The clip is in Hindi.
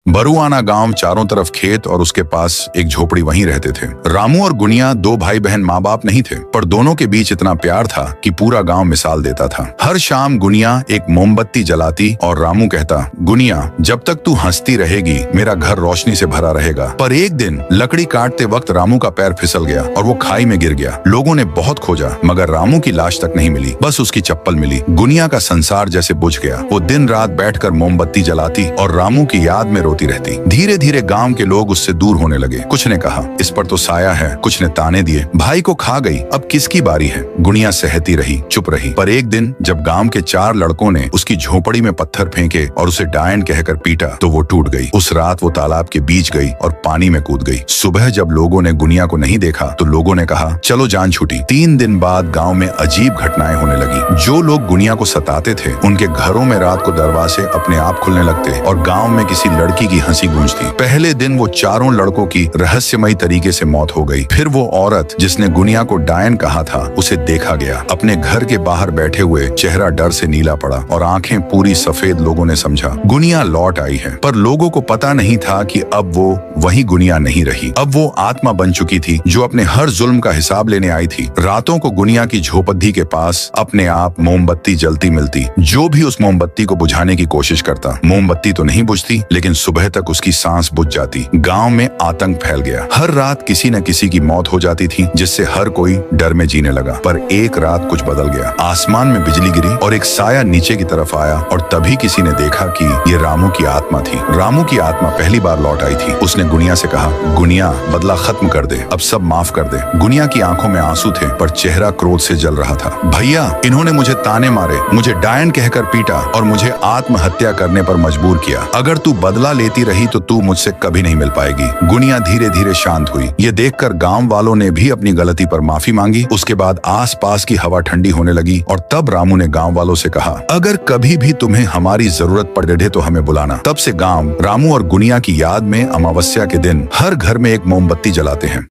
बरुआना गांव चारों तरफ खेत और उसके पास एक झोपड़ी वहीं रहते थे। रामू और गुनिया दो भाई बहन माँ बाप नहीं थे, पर दोनों के बीच इतना प्यार था कि पूरा गांव मिसाल देता था। हर शाम गुनिया एक मोमबत्ती जलाती और रामू कहता, गुनिया जब तक तू हंसती रहेगी मेरा घर रोशनी से भरा रहेगा। पर एक दिन लकड़ी काटते वक्त रामू का पैर फिसल गया और वो खाई में गिर गया। लोगों ने बहुत खोजा मगर रामू की लाश तक नहीं मिली, बस उसकी चप्पल मिली। गुनिया का संसार जैसे बुझ गया। वो दिन रात बैठकर मोमबत्ती जलाती और रामू की याद में रोती रहती। धीरे धीरे गांव के लोग उससे दूर होने लगे। कुछ ने कहा इस पर तो साया है, कुछ ने ताने दिए भाई को खा गई, अब किसकी बारी है। गुनिया सहती रही, चुप रही। पर एक दिन जब गांव के 4 लड़कों ने उसकी झोपड़ी में पत्थर फेंके और उसे डायन कहकर पीटा तो वो टूट गई। उस रात वो तालाब के बीच गई और पानी में कूद गई। सुबह जब लोगों ने गुनिया को नहीं देखा तो लोगों ने कहा चलो जान छूटी। 3 दिन बाद गांव में अजीब घटनाएं होने लगी। जो लोग गुनिया को सताते थे उनके घरों में रात को दरवाजे अपने आप खुलने लगते और गांव में किसी लड़की की हंसी गूंजती। पहले दिन वो चारों लड़कों की रहस्यमयी तरीके से मौत हो गई। फिर वो औरत जिसने गुनिया को डायन कहा था उसे देखा गया। अपने घर के बाहर बैठे हुए चेहरा डर से नीला पड़ा और आंखें पूरी सफेद। लोगों ने समझा गुनिया लौट आई है, पर लोगों को पता नहीं था कि अब वो वही गुनिया नहीं रही। अब वो आत्मा बन चुकी थी जो अपने हर जुल्म का हिसाब लेने आई थी। रातों को गुनिया की झोपड़ी के पास अपने आप मोमबत्ती जलती मिलती। जो भी उस मोमबत्ती को बुझाने की कोशिश करता, मोमबत्ती तो नहीं बुझती लेकिन सुबह तक उसकी सांस बुझ जाती। गांव में आतंक फैल गया। हर रात किसी न किसी की मौत हो जाती थी जिससे हर कोई डर में जीने लगा। पर एक रात कुछ बदल गया। आसमान में बिजली गिरी और एक साया नीचे की तरफ आया और तभी किसी ने देखा कि ये रामू की आत्मा थी। रामू की आत्मा पहली बार लौट आई थी। उसने गुनिया से कहा, गुनिया बदला खत्म कर दे, अब सब माफ कर दे। गुनिया की आंखों में आंसू थे पर चेहरा क्रोध से जल रहा था। भैया इन्होंने मुझे ताने मारे, मुझे डायन कहकर पीटा और मुझे आत्महत्या करने पर मजबूर किया। अगर तू बदला लेती रही तो तू मुझसे कभी नहीं मिल पाएगी। गुनिया धीरे धीरे शांत हुई। ये देखकर गांव वालों ने भी अपनी गलती पर माफी मांगी। उसके बाद आसपास की हवा ठंडी होने लगी और तब रामू ने गांव वालों से कहा, अगर कभी भी तुम्हें हमारी जरूरत पड़े तो हमें बुलाना। तब से गांव रामू और गुनिया की याद में अमावस्या के दिन हर घर में एक मोमबत्ती जलाते हैं।